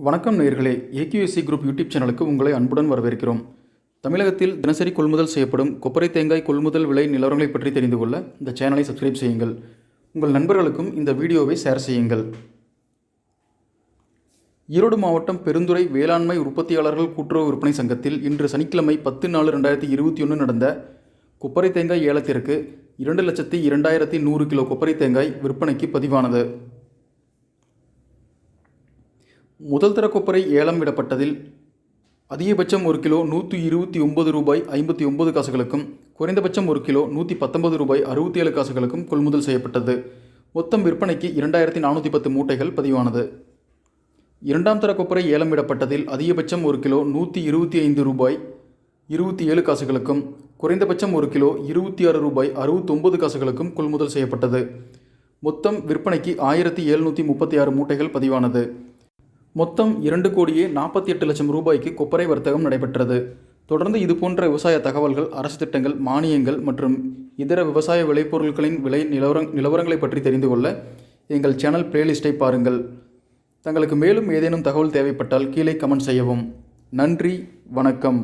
வணக்கம் நேயர்களே, AQSC group YouTube சேனலுக்கு உங்களை அன்புடன் வரவேற்கிறோம். தமிழகத்தில் தினசரி கொள்முதல் செய்யப்படும் கொப்பரை தேங்காய் கொள்முதல் விலை நிலவரங்களை பற்றி தெரிந்து கொள்ள இந்த சேனலை சப்ஸ்கிரைப் செய்யுங்கள். உங்கள் நண்பர்களுக்கும் இந்த வீடியோவை ஷேர் செய்யுங்கள். ஈரோடு மாவட்டம் பெருந்துறை வேளாண்மை உற்பத்தியாளர்கள் கூட்டுறவு விற்பனை சங்கத்தில் இன்று சனிக்கிழமை 10/4/2021 நடந்த கொப்பரை தேங்காய் ஏலத்திற்கு 2,02,100 கிலோ கொப்பரை தேங்காய் விற்பனைக்கு பதிவானது. முதல் தர கொப்பரை ஏலம் விடப்பட்டதில் அதிகபட்சம் 1 கிலோ ரூ. 129.59 குறைந்தபட்சம் 1 கிலோ ரூ. 119.67 கொள்முதல் செய்யப்பட்டது. மொத்தம் விற்பனைக்கு 2,410 மூட்டைகள் பதிவானது. இரண்டாம் தர கொப்பரை ஏலம் விடப்பட்டதில் அதிகபட்சம் 1 கிலோ ரூ. 125.27 குறைந்தபட்சம் 1 கிலோ ரூ. 26.69 கொள்முதல் செய்யப்பட்டது. மொத்தம் விற்பனைக்கு 1,736 மூட்டைகள் பதிவானது. மொத்தம் 2,48,00,000 ரூபாய்க்கு கொப்பரை வர்த்தகம் நடைபெற்றது. தொடர்ந்து இதுபோன்ற விவசாய தகவல்கள், அரசு திட்டங்கள், மானியங்கள் மற்றும் இதர விவசாய விளைபொருட்களின் விலை நிலவரங்களை பற்றி தெரிந்து கொள்ள எங்கள் சேனல் பிளேலிஸ்ட்டை பாருங்கள். தங்களுக்கு மேலும் ஏதேனும் தகவல் தேவைப்பட்டால் கீழே கமெண்ட் செய்யவும். நன்றி, வணக்கம்.